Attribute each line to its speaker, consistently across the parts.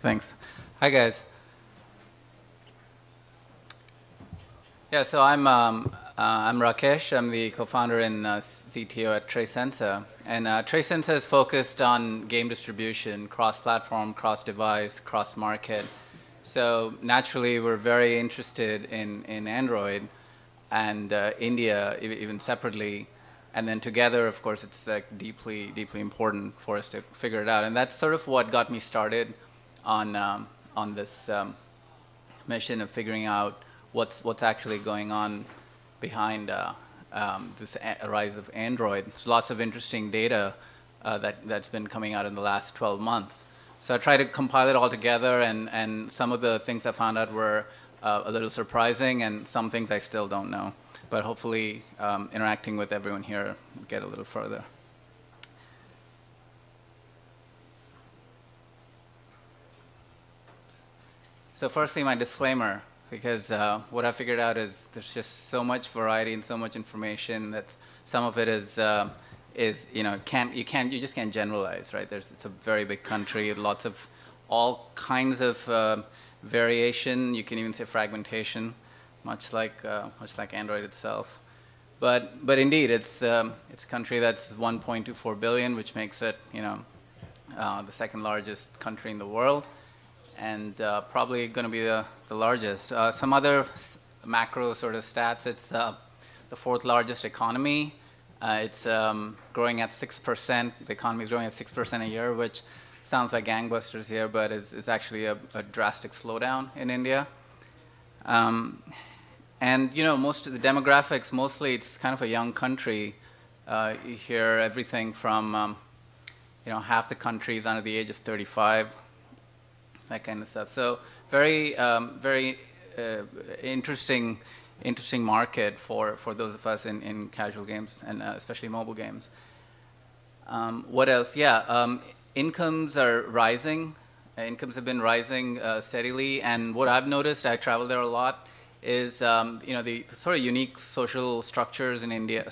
Speaker 1: Thanks. Hi, guys. Yeah, so I'm Rakesh. I'm the co-founder and CTO at TraceSensa. And TraceSensa is focused on game distribution, cross-platform, cross-device, cross-market. So naturally, we're very interested in Android and India, even separately. And then together, of course, it's like deeply important for us to figure it out. And that's sort of what got me started on this mission of figuring out what's actually going on behind this rise of Android. There's lots of interesting data that's been coming out in the last 12 months. So I tried to compile it all together, and some of the things I found out were a little surprising, and some things I still don't know. But hopefully, interacting with everyone here, will get a little further. So firstly, my disclaimer, because what I figured out is there's just so much variety and so much information that some of it is you just can't generalize, right? It's a very big country, lots of all kinds of variation. You can even say fragmentation, much like Android itself. But indeed, it's a country that's 1.24 billion, which makes it the second largest country in the world, and probably going to be the largest. Some other macro sort of stats, it's the fourth largest economy. It's growing at 6%. The economy is growing at 6% a year, which sounds like gangbusters here, but is actually a drastic slowdown in India. And most of the demographics, mostly it's kind of a young country. You hear everything from half the country is under the age of 35. That kind of stuff. So very interesting market for those of us in casual games and especially mobile games. What else? Yeah, incomes are rising. Incomes have been rising steadily, and what I've noticed, I travel there a lot, is the sort of unique social structures in India.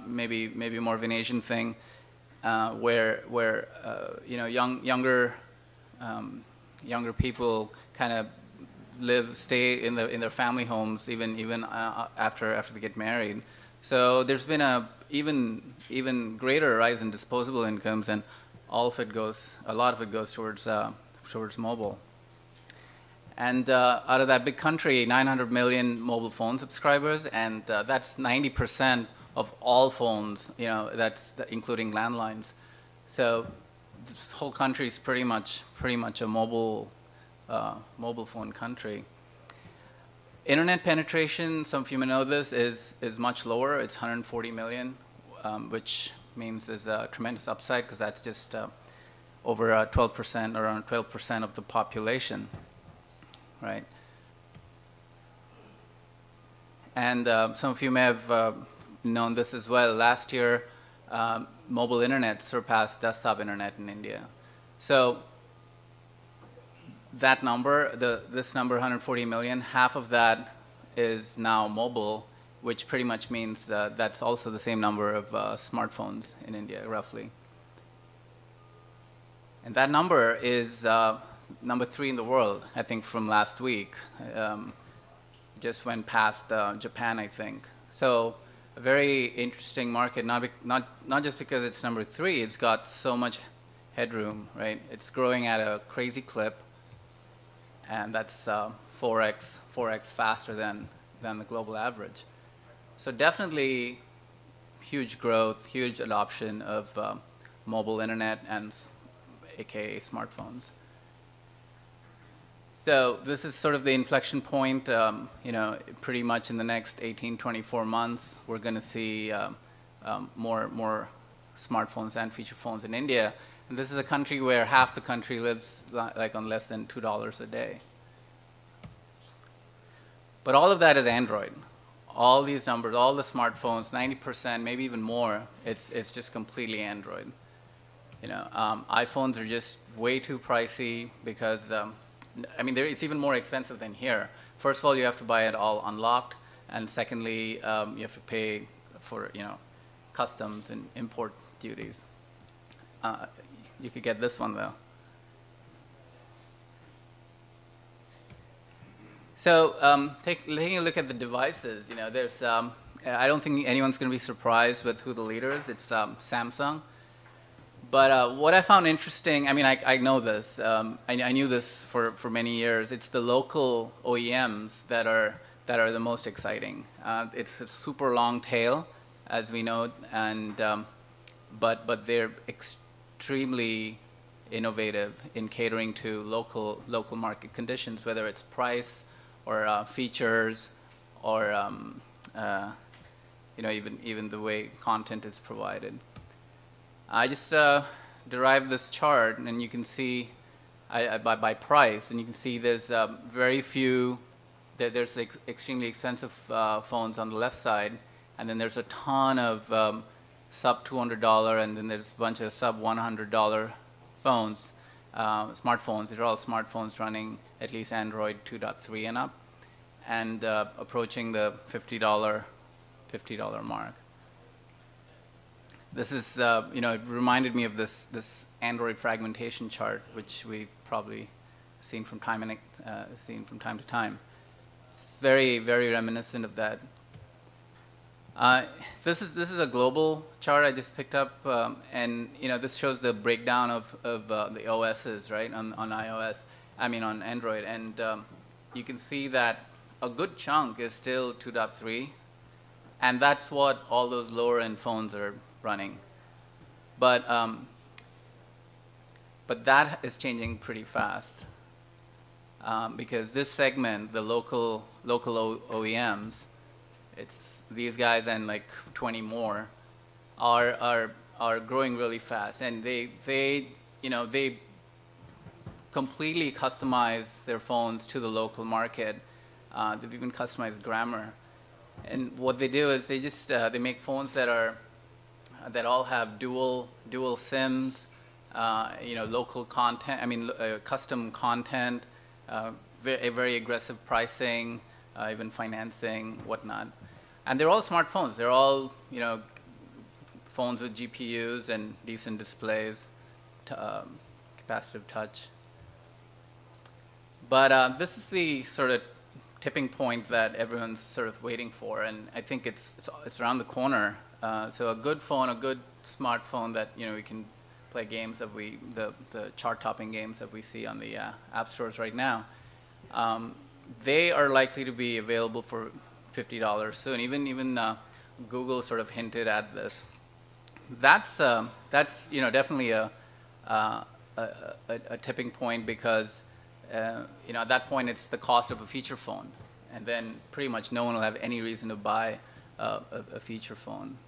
Speaker 1: Maybe more of an Asian thing, where younger people kind of stay in their family homes even after they get married. So there's been a even greater rise in disposable incomes, and a lot of it goes towards mobile. And out of that big country, 900 million mobile phone subscribers, and that's 90% of all phones. That's including landlines. So this whole country is pretty much a mobile phone country. Internet penetration, some of you may know this, is much lower. It's 140 million, which means there's a tremendous upside because that's just over 12%, around 12% of the population, right? And some of you may have known this as well. Last year, mobile internet surpassed desktop internet in India. So that number, this number, 140 million, half of that is now mobile, which pretty much means that that's also the same number of smartphones in India, roughly. And that number is number 3 in the world, I think, from last week. Just went past Japan, I think. So a very interesting market, not just because it's number 3, it's got so much headroom, right? It's growing at a crazy clip, and that's 4x faster than the global average. So definitely huge growth, huge adoption of mobile internet and aka smartphones. So this is sort of the inflection point. Pretty much in the next 18, 24 months, we're going to see more smartphones and feature phones in India. And this is a country where half the country lives like on less than $2 a day. But all of that is Android. All these numbers, all the smartphones, 90%, maybe even more, it's just completely Android. iPhones are just way too pricey because it's even more expensive than here. First of all, you have to buy it all unlocked, and secondly, you have to pay for customs and import duties. You could get this one though. So taking a look at the devices, there's I don't think anyone's going to be surprised with who the leader is. It's Samsung. But what I found interesting, I mean, I know this. I knew this for many years. It's the local OEMs that are the most exciting. It's a super long tail, as we know, and but they're extremely innovative in catering to local market conditions, whether it's price or features or even the way content is provided. I just derived this chart, and you can see by price, and you can see there's very few. There's extremely expensive phones on the left side, and then there's a ton of sub $200, and then there's a bunch of sub $100 phones, smartphones. These are all smartphones running at least Android 2.3 and up, and approaching the $50 mark. This is, it reminded me of this Android fragmentation chart, which we've probably seen from time to time. It's very, very reminiscent of that. This is a global chart I just picked up, and this shows the breakdown of the OSs, right, on iOS. I mean on Android, and you can see that a good chunk is still 2.3, and that's what all those lower end phones are running. But that is changing pretty fast because this segment, the local OEMs, it's these guys and like 20 more, are growing really fast, and they completely customize their phones to the local market. They've even customized grammar, and what they do is they just they make phones that all have dual SIMs, local content. I mean, custom content, very aggressive pricing, even financing, whatnot. And they're all smartphones. They're all phones with GPUs and decent displays, capacitive touch. But this is the sort of tipping point that everyone's sort of waiting for, and I think it's around the corner. So a good phone, a good smartphone that we can play games that the chart-topping games that we see on the app stores right now. They are likely to be available for $50 soon. Even Google sort of hinted at this. That's definitely a tipping point because at that point it's the cost of a feature phone, and then pretty much no one will have any reason to buy a feature phone.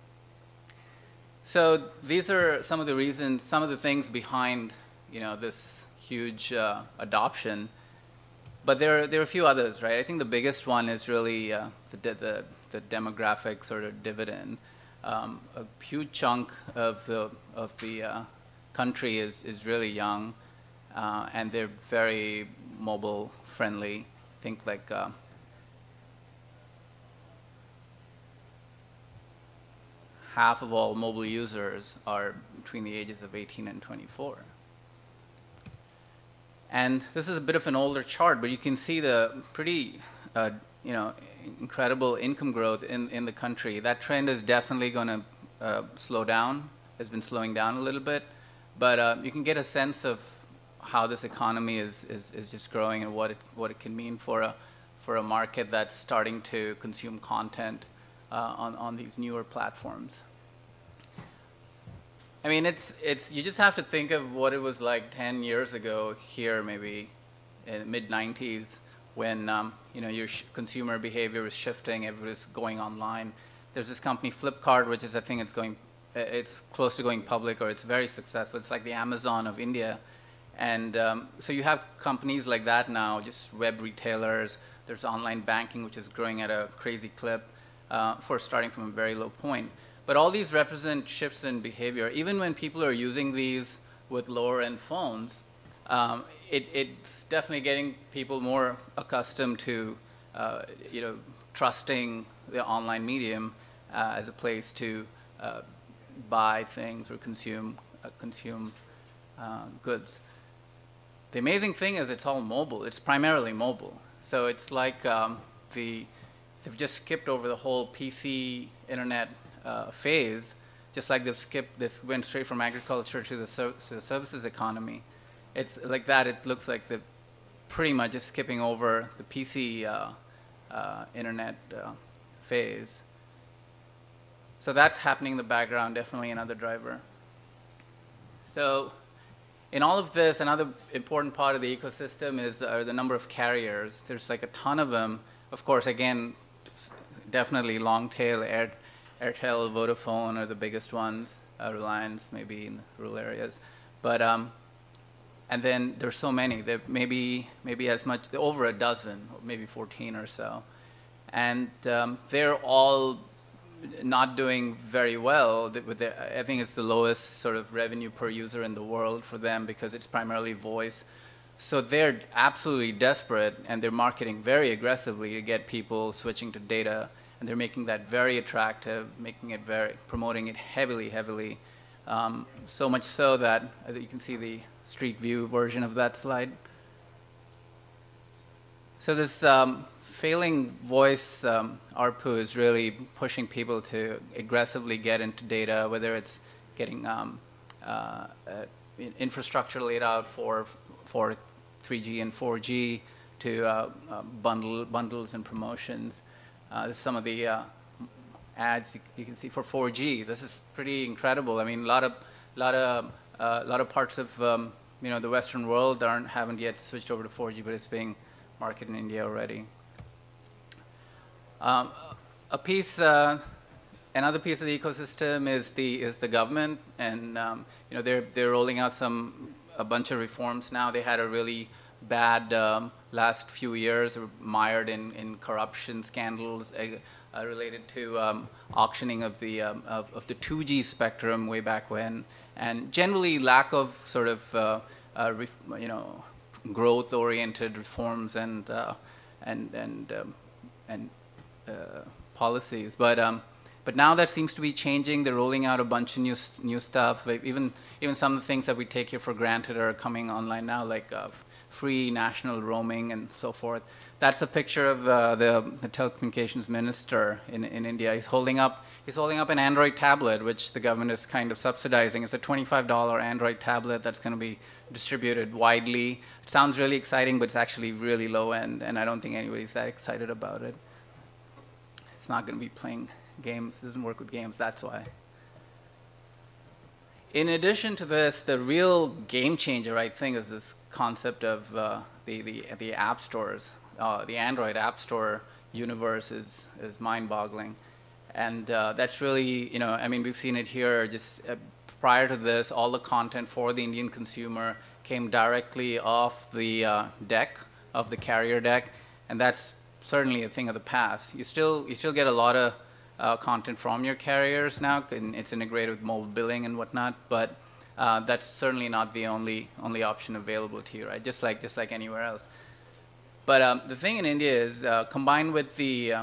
Speaker 1: So these are some of the reasons, some of the things behind this huge adoption. But there are a few others, right? I think the biggest one is really the demographic sort of dividend. A huge chunk of the country is really young, and they're very mobile friendly. Think like half of all mobile users are between the ages of 18 and 24. And this is a bit of an older chart, but you can see the pretty incredible income growth in the country. That trend is definitely going to slow down. It's been slowing down a little bit, but you can get a sense of how this economy is just growing and what it can mean for a market that's starting to consume content on these newer platforms. I mean, you just have to think of what it was like 10 years ago here, maybe in the mid-90s, when your consumer behavior was shifting, everybody's going online. There's this company Flipkart, which is, I think it's close to going public, or it's very successful. It's like the Amazon of India. And so you have companies like that now, just web retailers. There's online banking, which is growing at a crazy clip for starting from a very low point. But all these represent shifts in behavior. Even when people are using these with lower-end phones, it's definitely getting people more accustomed to trusting the online medium as a place to buy things or consume goods. The amazing thing is it's all mobile. It's primarily mobile. So it's like they've just skipped over the whole PC internet phase, just like they've skipped this, went straight from agriculture to the services economy. It's like that. It looks like they're pretty much just skipping over the PC internet phase. So that's happening in the background, definitely another driver. So in all of this, another important part of the ecosystem is the number of carriers. There's like a ton of them. Of course, again, definitely long tail. Airtel, Vodafone are the biggest ones. Reliance maybe in rural areas, but and then there's so many. There maybe as much over a dozen, or maybe 14 or so, and they're all not doing very well. I think it's the lowest sort of revenue per user in the world for them because it's primarily voice. So they're absolutely desperate, and they're marketing very aggressively to get people switching to data, and they're making that very attractive, promoting it heavily. So much so that you can see the street view version of that slide. So this failing voice ARPU is really pushing people to aggressively get into data, whether it's getting infrastructure laid out for 3G and 4G to bundles and promotions. This is some of the ads you can see for 4G. This is pretty incredible. I mean, a lot of parts of the Western world haven't yet switched over to 4G, but it's being marketed in India already. Another piece of the ecosystem is the government, and they're rolling out a bunch of reforms now. They had a really bad last few years, mired in corruption scandals related to auctioning of the 2G spectrum way back when, and generally lack of sort of growth-oriented reforms and policies. But now that seems to be changing. They're rolling out a bunch of new stuff. Like even some of the things that we take here for granted are coming online now, like free national roaming and so forth. That's a picture of the telecommunications minister in India. He's holding up an Android tablet, which the government is kind of subsidizing. It's a $25 Android tablet that's going to be distributed widely. It sounds really exciting, but it's actually really low end, and I don't think anybody's that excited about it. It's not going to be playing games. It doesn't work with games, that's why. In addition to this, the real game changer, I think, is this concept of the app stores. The Android App Store universe is mind-boggling. And that's really, I mean, we've seen it here. Just prior to this, all the content for the Indian consumer came directly off the deck, of the carrier deck, and that's certainly a thing of the past. You still get a lot of content from your carriers now, and it's integrated with mobile billing and whatnot, but that's certainly not the only option available to you, right? Just like anywhere else. But the thing in India is, combined with the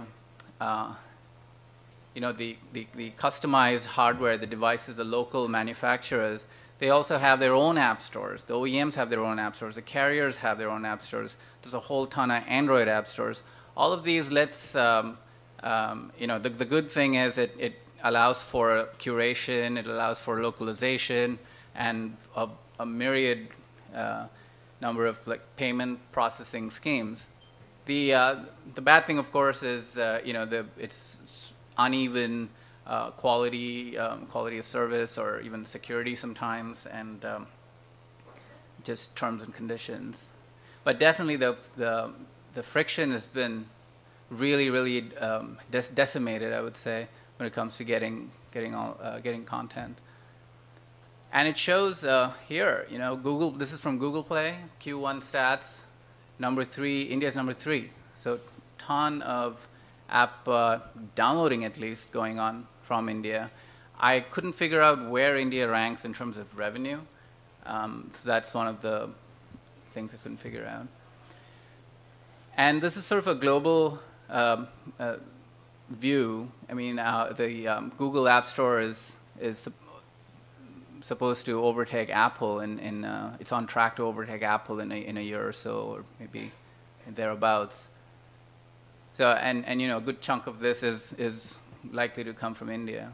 Speaker 1: customized hardware, the devices, the local manufacturers, they also have their own app stores. The OEMs have their own app stores. The carriers have their own app stores. There's a whole ton of Android app stores. All of these lets, the good thing is it allows for curation, it allows for localization, and a myriad number of payment processing schemes. The bad thing, of course, is it's uneven quality of service, or even security sometimes, and just terms and conditions. But definitely the friction has been really decimated, I would say, when it comes to getting content. And it shows here, Google. This is from Google Play, Q1 stats, number 3. India's number 3. So ton of app downloading, at least, going on from India. I couldn't figure out where India ranks in terms of revenue. So that's one of the things I couldn't figure out. And this is sort of a global view. I mean, the Google App Store is supposed to overtake Apple, and it's on track to overtake Apple in a year or so, or maybe thereabouts. So and you know, a good chunk of this is likely to come from India.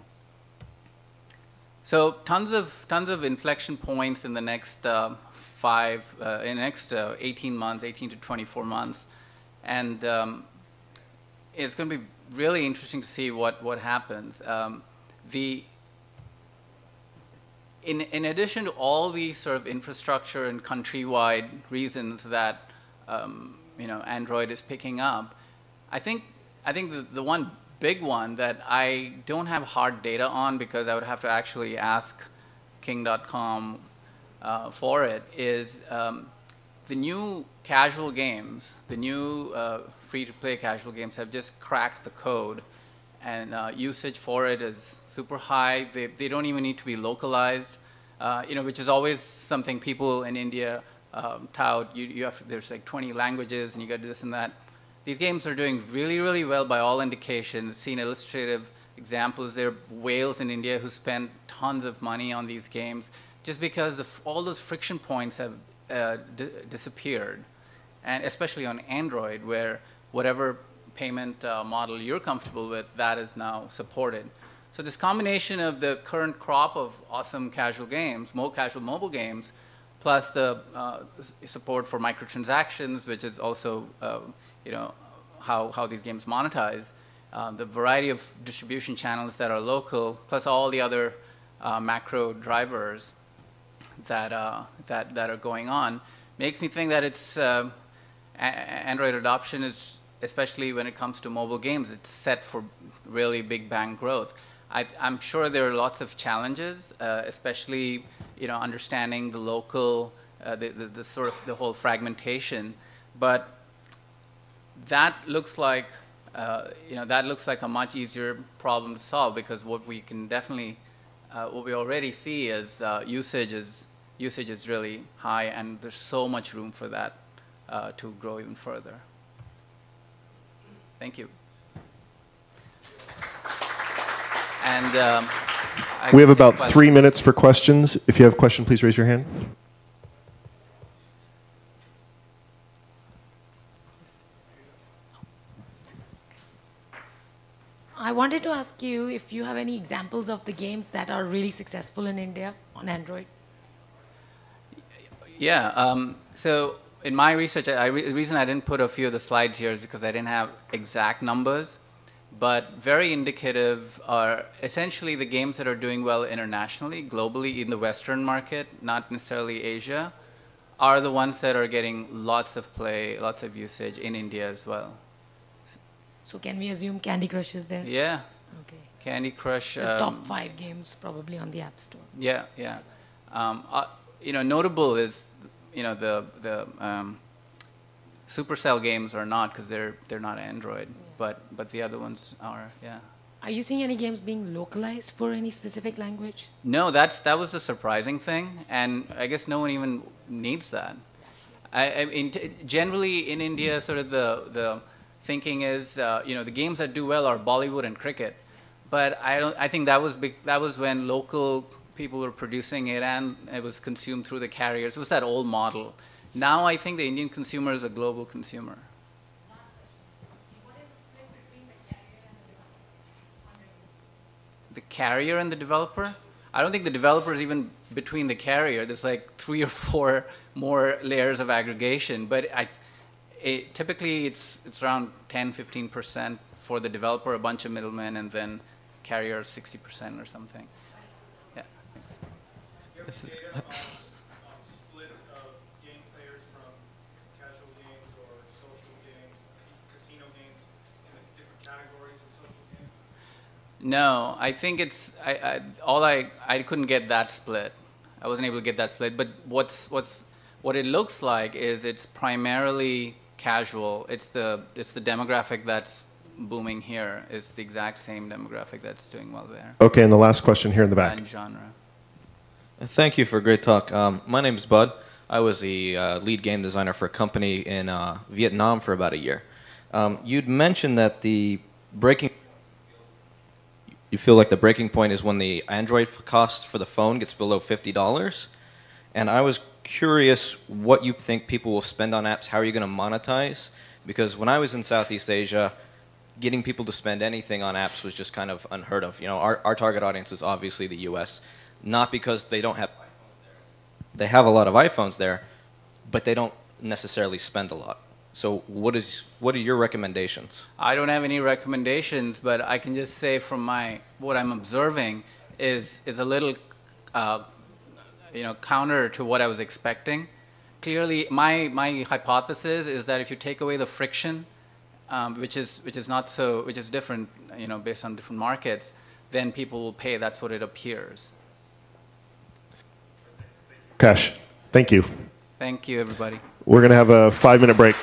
Speaker 1: So tons of inflection points in the next 18 months, 18 to 24 months, and it's going to be really interesting to see what happens. In addition to all these sort of infrastructure and countrywide reasons that you know, Android is picking up, I think the one big one that I don't have hard data on, because I would have to actually ask King.com for it, is the new casual games, the new free-to-play casual games have just cracked the code, and usage for it is super high. They don't even need to be localized, you know, which is always something people in India tout. There's like 20 languages, and you got this and that. These games are doing really, really well by all indications. I've seen illustrative examples. There are whales in India who spend tons of money on these games just because all those friction points have disappeared, and especially on Android, where whatever payment model you're comfortable with, that is now supported. So this combination of the current crop of awesome casual games, casual mobile games, plus the support for microtransactions, which is also you know, how these games monetize, the variety of distribution channels that are local, plus all the other macro drivers that are going on, makes me think that it's Android adoption is, especially when it comes to mobile games, it's set for really big bang growth. I'm sure there are lots of challenges, especially, you know, understanding the local, the sort of the whole fragmentation, but that looks like you know, that looks like a much easier problem to solve, because what we can definitely what we already see is usage is really high, and there's so much room for that to grow even further. Thank you. And
Speaker 2: we have about 3 minutes for questions. If you have a question, please raise your hand.
Speaker 3: I wanted to ask you if you have any examples of the games that are really successful in India on Android.
Speaker 1: Yeah, so in my research, the reason I didn't put a few of the slides here is because I didn't have exact numbers, but very indicative are essentially the games that are doing well internationally, globally in the Western market, not necessarily Asia, are the ones that are getting lots of play, lots of usage in India as well.
Speaker 3: So can we assume Candy Crush is there?
Speaker 1: Yeah.
Speaker 3: Okay.
Speaker 1: Candy Crush.
Speaker 3: The top 5 games probably on the App Store.
Speaker 1: Yeah, yeah. You know, notable is, you know, the Supercell games are not, because they're not Android, yeah. but the other ones are. Yeah.
Speaker 3: Are you seeing any games being localized for any specific language?
Speaker 1: No, that was the surprising thing, and I guess no one even needs that. I mean, generally in India, sort of the thinking is, you know, the games that do well are Bollywood and cricket, but I think that was when local people were producing it, and it was consumed through the carriers. It was that old model. Now I think the Indian consumer is a global consumer. The carrier and the developer? I don't think the developer is even between the carrier. There's like 3 or 4 more layers of aggregation, but typically it's around 10–15% for the developer, a bunch of middlemen, and then carrier 60% or something. Yeah, thanks.
Speaker 4: Do you have any data on split of game players from casual games or social games, casino games, in the different categories of social games?
Speaker 1: No, I think it's I couldn't get that split. I wasn't able to get that split. But what it looks like is it's primarily casual. It's the demographic that's booming here. It's the exact same demographic that's doing well there.
Speaker 2: Okay, and the last question here in the back.
Speaker 1: And genre.
Speaker 5: Thank you for a great talk. My name is Bud. I was the lead game designer for a company in Vietnam for about a year. You'd mentioned that you feel like the breaking point is when the Android cost for the phone gets below $50. And I was curious what you think people will spend on apps. How are you going to monetize? Because when I was in Southeast Asia, getting people to spend anything on apps was just kind of unheard of. You know, our target audience is obviously the U.S., not because they don't have iPhones there. They have a lot of iPhones there, but they don't necessarily spend a lot. So what are your recommendations?
Speaker 1: I don't have any recommendations, but I can just say from what I'm observing is a little counter to what I was expecting. Clearly, my hypothesis is that if you take away the friction, which is different, based on different markets, then people will pay. That's what it appears.
Speaker 2: Rakesh, thank you.
Speaker 1: Thank you, everybody.
Speaker 2: We're going to have a 5-minute break.